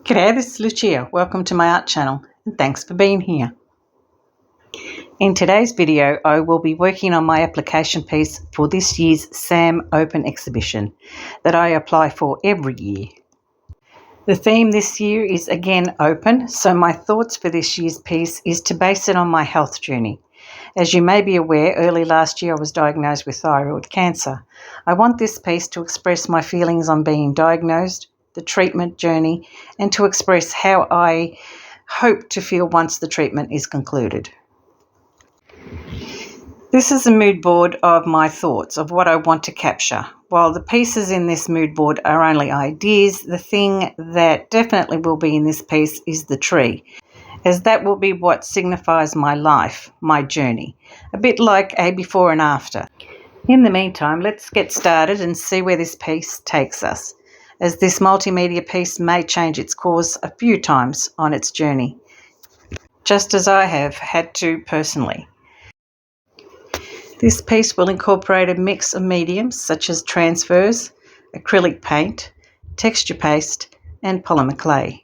G'day, this is Lucia. Welcome to my art channel and thanks for being here. In today's video, I will be working on my application piece for this year's SAM Open exhibition that I apply for every year. The theme this year is again open, so my thoughts for this year's piece is to base it on my health journey. As you may be aware, early last year I was diagnosed with thyroid cancer. I want this piece to express my feelings on being diagnosed, the treatment journey, and to express how I hope to feel once the treatment is concluded. This is a mood board of my thoughts, of what I want to capture. While the pieces in this mood board are only ideas, the thing that definitely will be in this piece is the tree, as that will be what signifies my life, my journey, a bit like a before and after. In the meantime, let's get started and see where this piece takes us, as this multimedia piece may change its course a few times on its journey, just as I have had to personally. This piece will incorporate a mix of mediums such as transfers, acrylic paint, texture paste, and polymer clay.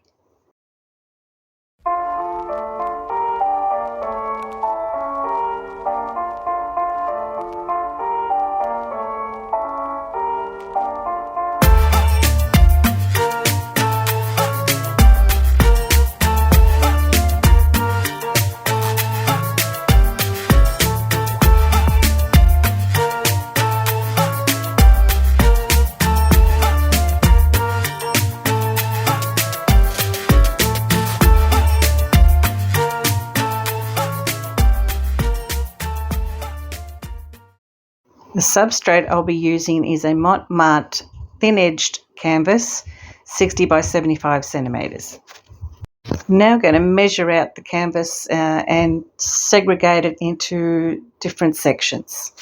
The substrate I'll be using is a Montmartre thin-edged canvas, 60 by 75 centimetres. I'm now going to measure out the canvas and segregate it into different sections.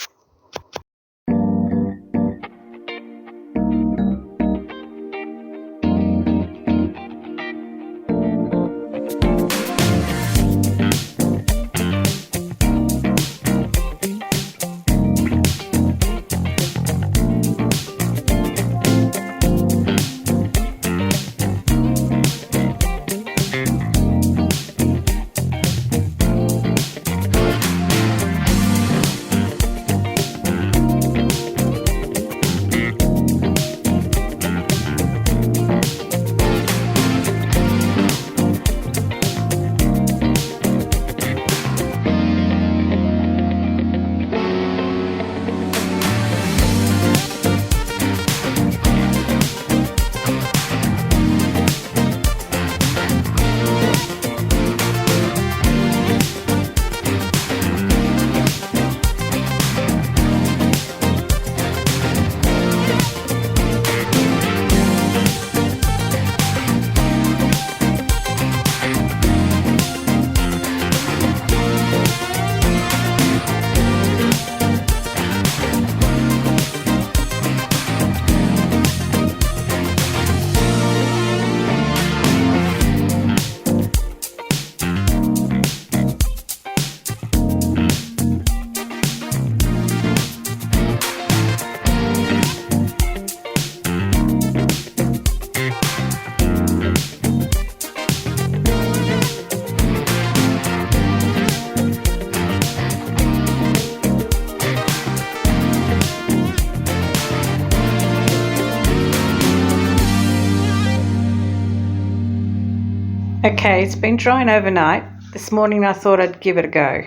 Okay, it's been drying overnight. This morning I thought I'd give it a go.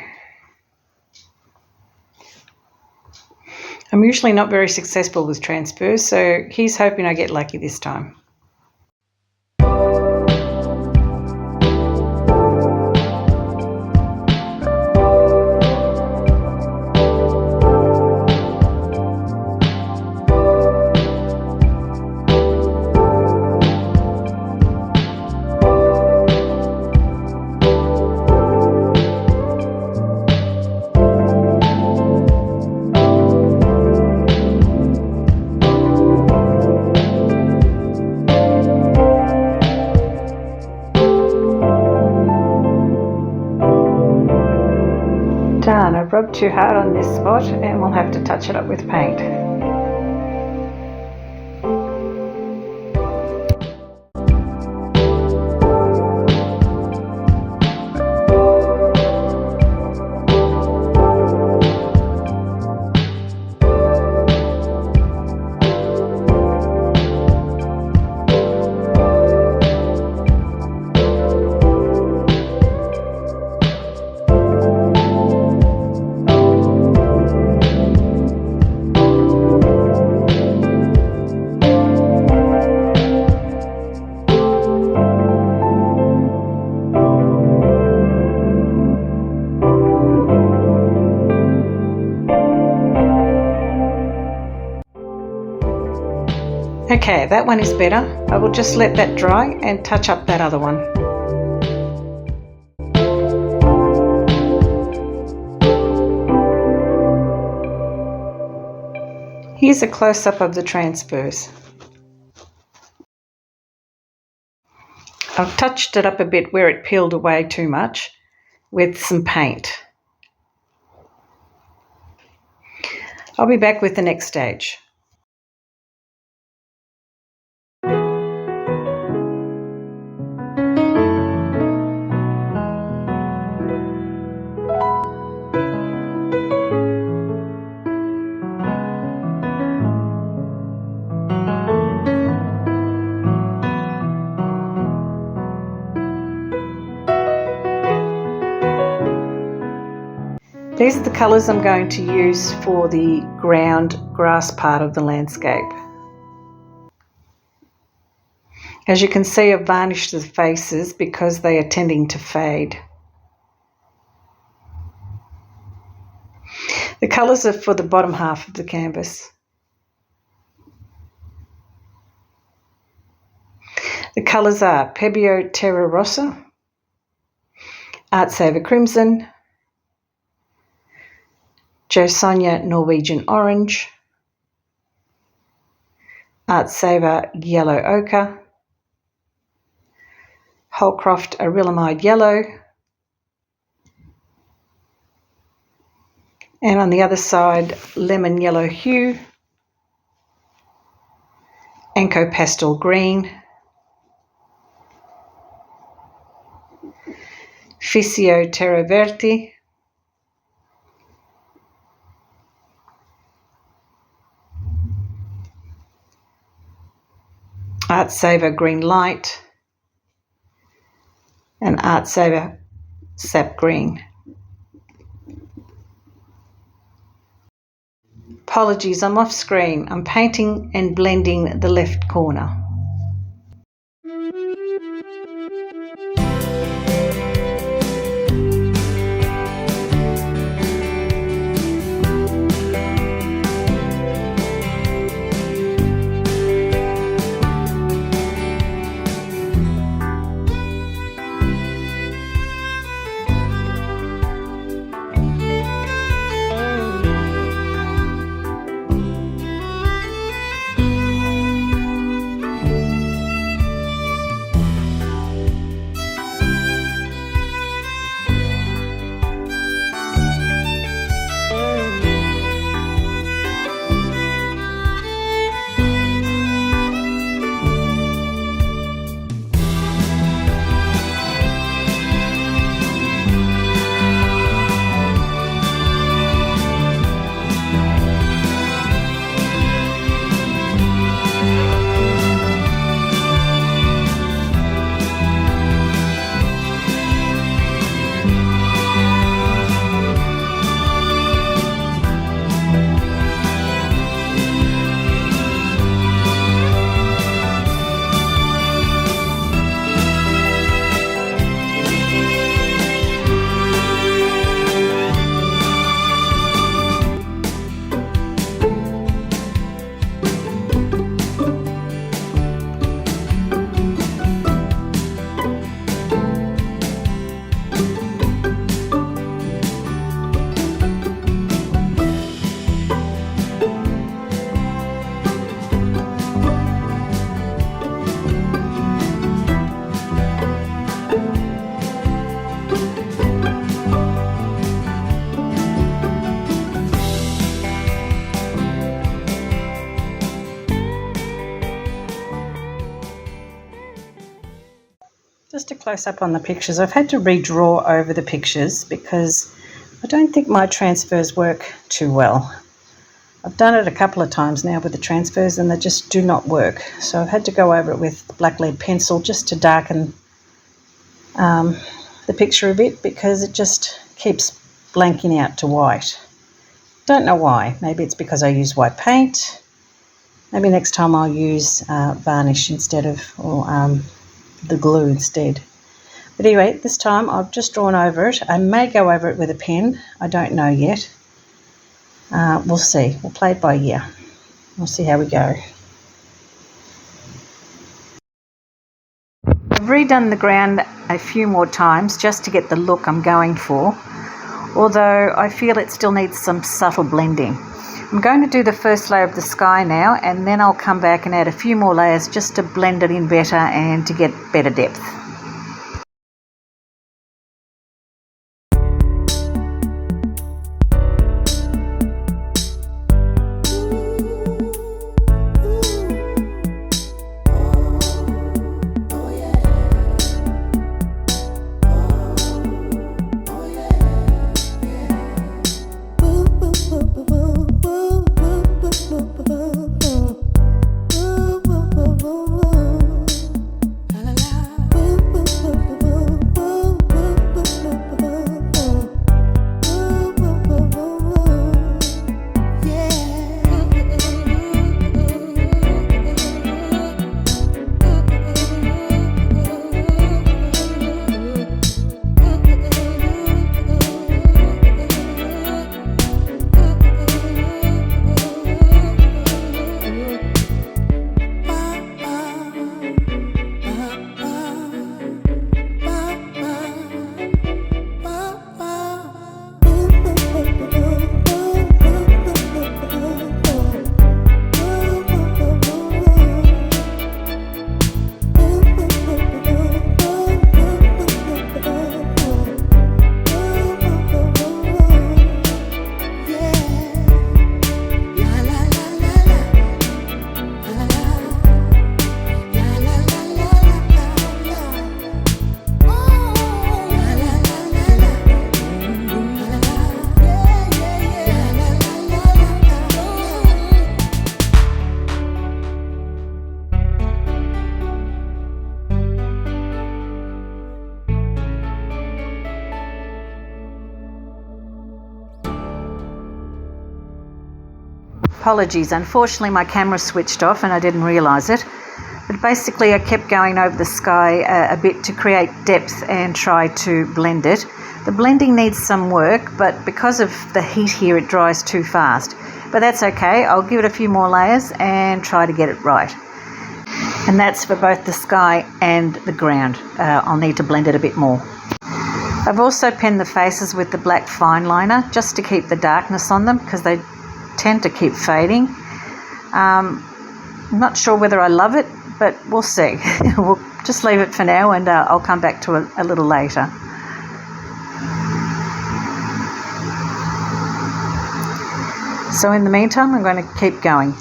I'm usually not very successful with transfers, so here's hoping I get lucky this time. Darn, I've rubbed too hard on this spot and we'll have to touch it up with paint. Okay, that one is better. I will just let that dry and touch up that other one. Here's a close-up of the transfers. I've touched it up a bit where it peeled away too much with some paint. I'll be back with the next stage. These are the colours I'm going to use for the ground grass part of the landscape. As you can see, I've varnished the faces because they are tending to fade. The colours are for the bottom half of the canvas. The colours are Pebbio Terra Rossa, Art Saver Crimson, Jo Sonja Norwegian Orange, Art Saver Yellow Ochre, Holcroft Arilamide Yellow, and on the other side Lemon Yellow Hue, Anko Pastel Green, Fissio Terra Verde, Art Saver Green Light, and Art Saver Sap Green. Apologies, I'm off screen. I'm painting and blending the left corner. Just a close-up on the pictures. I've had to redraw over the pictures because I don't think my transfers work too well. I've done it a couple of times now with the transfers and they just do not work. So I've had to go over it with black lead pencil just to darken the picture a bit because it just keeps blanking out to white. Don't know why. Maybe it's because I use white paint. Maybe next time I'll use varnish instead of, or the glue instead. But anyway, this time I've just drawn over it. I may go over it with a pen. I don't know yet. We'll see. We'll play it by ear. We'll see how we go. redone the ground a few more times just to get the look I'm going for, although I feel it still needs some subtle blending. I'm going to do the first layer of the sky now, and then I'll come back and add a few more layers just to blend it in better and to get better depth. Apologies, unfortunately my camera switched off and I didn't realise it. But basically I kept going over the sky a bit to create depth and try to blend it. The blending needs some work, but because of the heat here it dries too fast. But that's okay, I'll give it a few more layers and try to get it right. And that's for both the sky and the ground. I'll need to blend it a bit more. I've also penned the faces with the black fine liner just to keep the darkness on them because they tend to keep fading. I'm not sure whether I love it, but we'll see. We'll just leave it for now and I'll come back to it a little later. So in the meantime, I'm going to keep going.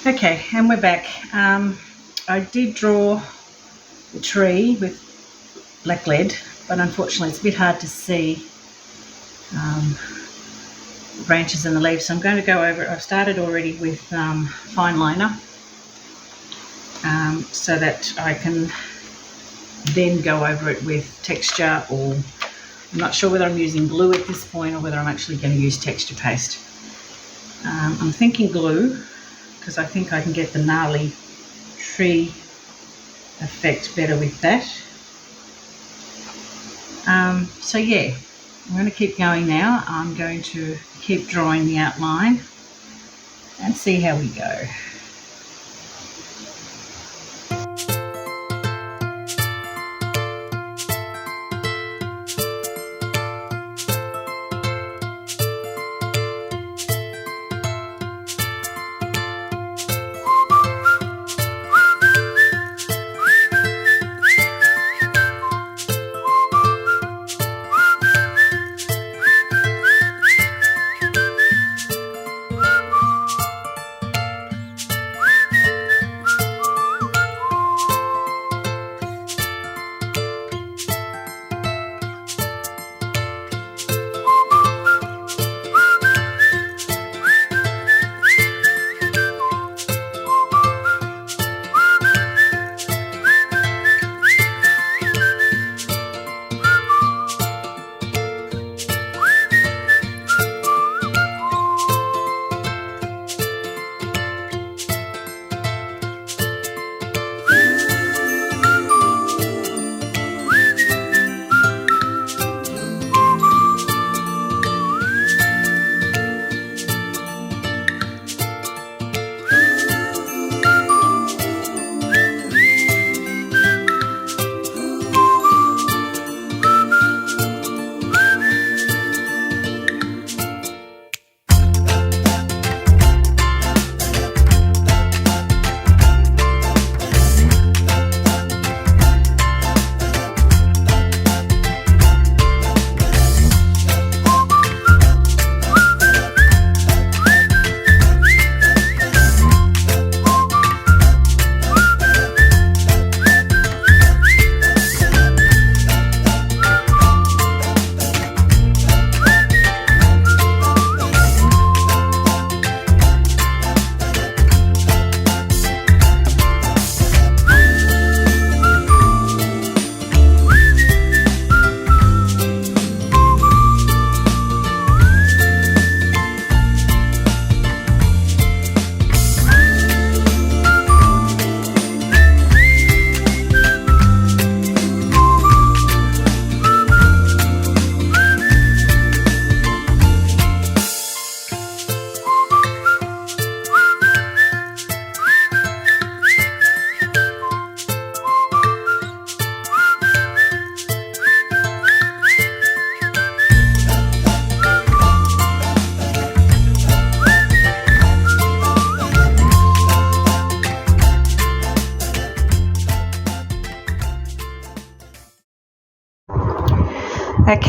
Okay, and we're back. I did draw the tree with black lead, but unfortunately it's a bit hard to see the branches and the leaves, so I'm going to go over it. I've started already with fine liner so that I can then go over it with texture, or I'm not sure whether I'm using glue at this point or whether I'm actually going to use texture paste. I'm thinking glue because I think I can get the gnarly tree effect better with that. So yeah, I'm going to keep going now. I'm going to keep drawing the outline and see how we go.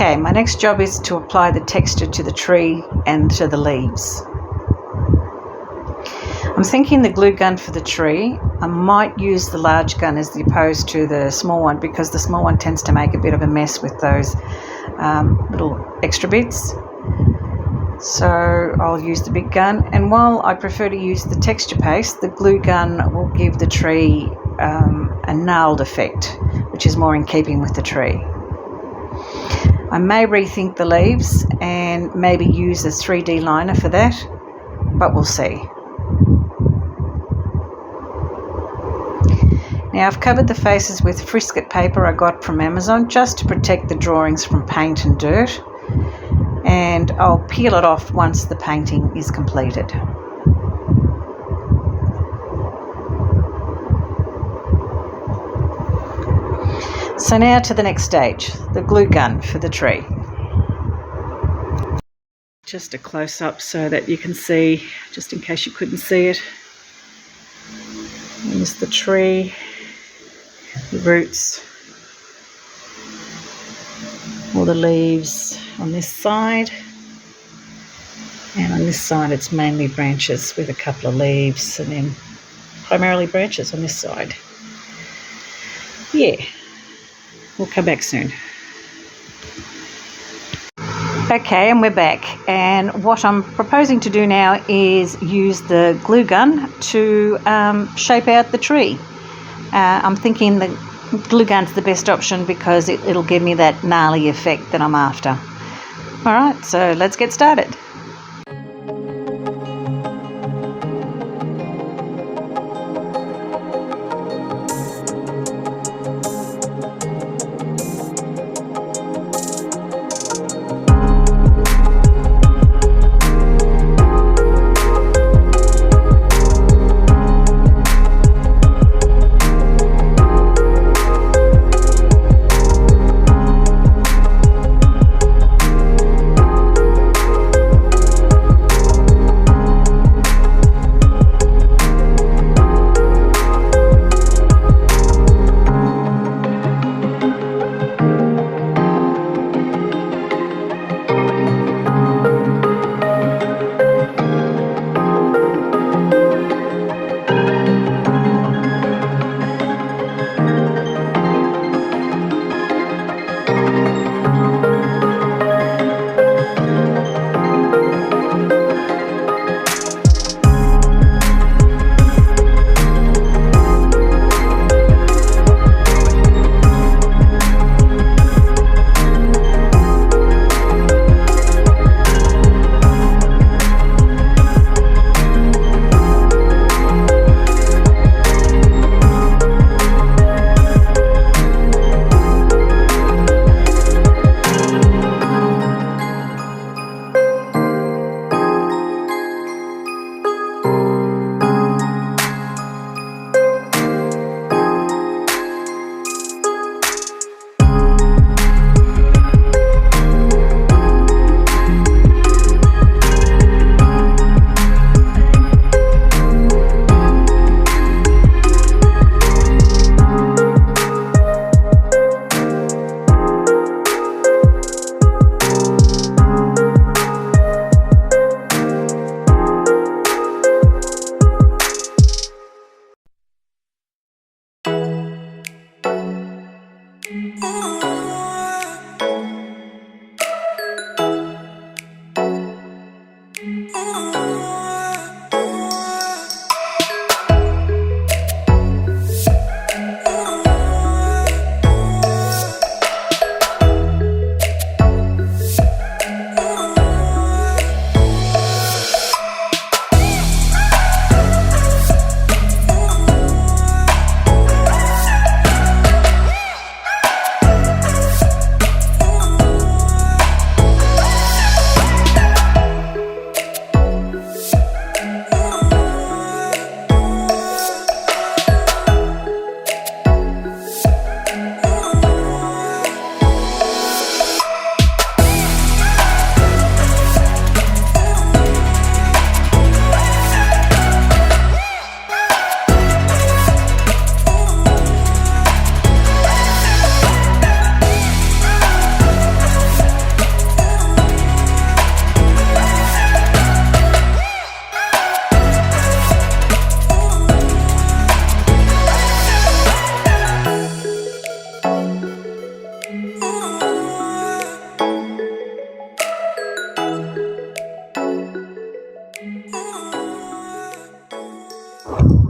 Okay, my next job is to apply the texture to the tree and to the leaves. I'm thinking the glue gun for the tree, I might use the large gun as opposed to the small one, because the small one tends to make a bit of a mess with those little extra bits. So I'll use the big gun, and while I prefer to use the texture paste, the glue gun will give the tree a nailed effect, which is more in keeping with the tree. I may rethink the leaves and maybe use a 3D liner for that, but we'll see. Now I've covered the faces with frisket paper I got from Amazon just to protect the drawings from paint and dirt, and I'll peel it off once the painting is completed. So now to the next stage, the glue gun for the tree. Just a close-up so that you can see, just in case you couldn't see it. Here's the tree, the roots, all the leaves on this side, and on this side it's mainly branches with a couple of leaves, and then primarily branches on this side. Yeah, we'll come back soon. Okay, and we're back, and what I'm proposing to do now is use the glue gun to shape out the tree. I'm thinking the glue gun's the best option because it'll give me that gnarly effect that I'm after. Alright, so let's get started.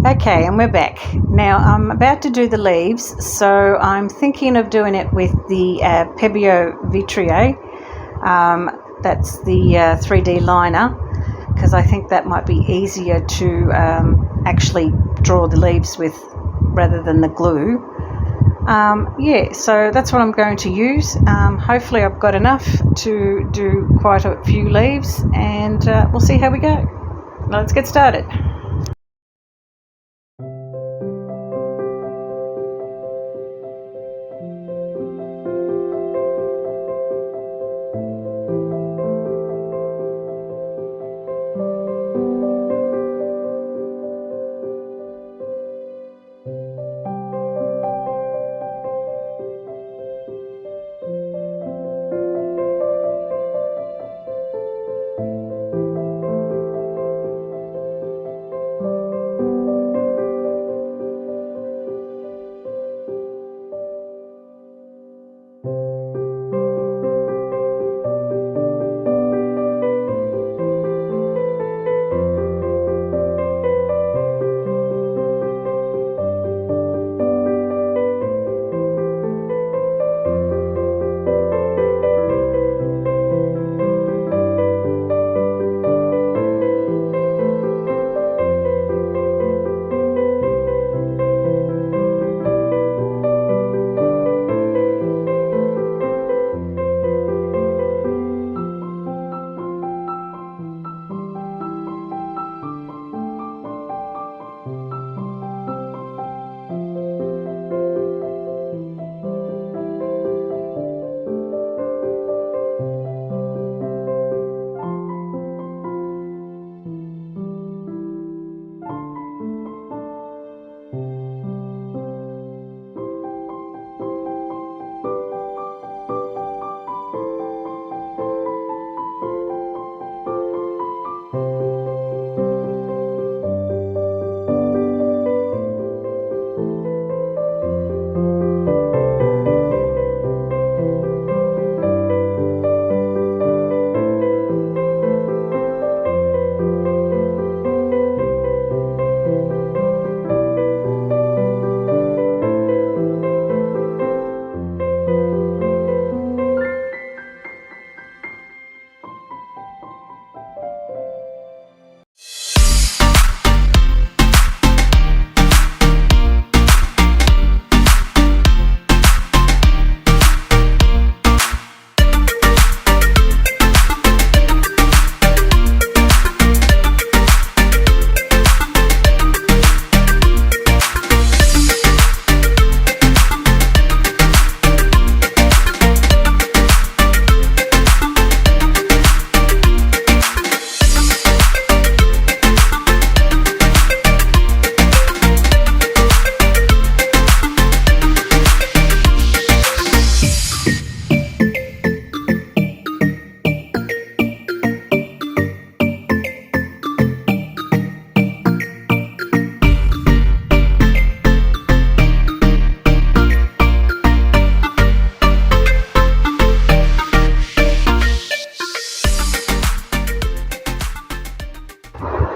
Okay, and we're back. Now I'm about to do the leaves, so I'm thinking of doing it with the Pebeo Vitrier. That's the 3D liner, because I think that might be easier to actually draw the leaves with rather than the glue. Yeah, so that's what I'm going to use. Hopefully I've got enough to do quite a few leaves, and we'll see how we go. Let's get started.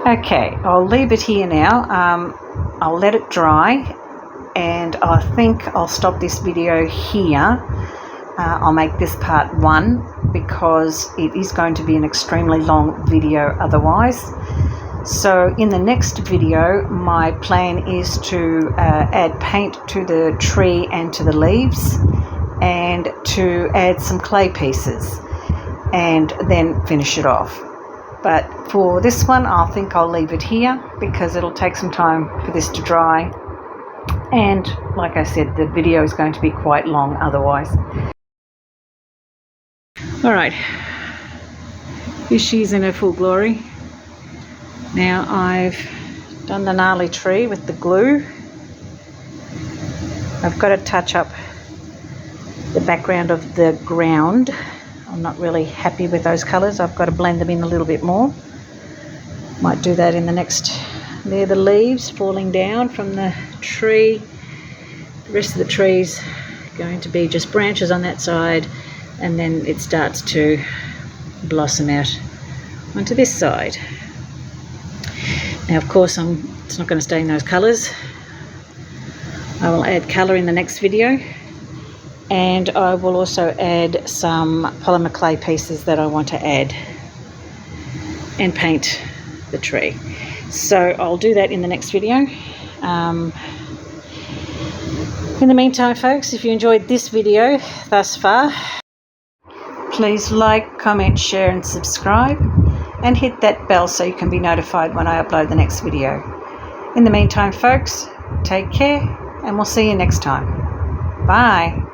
Okay, I'll leave it here now. I'll let it dry, and I think I'll stop this video here. I'll make this part 1 because it is going to be an extremely long video otherwise. So in the next video, my plan is to add paint to the tree and to the leaves, and to add some clay pieces, and then finish it off. But for this one, I think I'll leave it here because it'll take some time for this to dry. And like I said, the video is going to be quite long otherwise. All right, here she is in her full glory. Now I've done the gnarly tree with the glue. I've got to touch up the background of the ground. I'm not really happy with those colours. I've got to blend them in a little bit more. Might do that in the next. There, the leaves falling down from the tree. The rest of the tree's going to be just branches on that side, and then it starts to blossom out onto this side. Now, of course, I'm It's not going to stay in those colours. I will add colour in the next video, and I will also add some polymer clay pieces that I want to add and paint the tree. So I'll do that in the next video. In the meantime, folks, if you enjoyed this video thus far, please like, comment, share and subscribe, and hit that bell so you can be notified when I upload the next video. In the meantime, folks, take care, and we'll see you next time. Bye.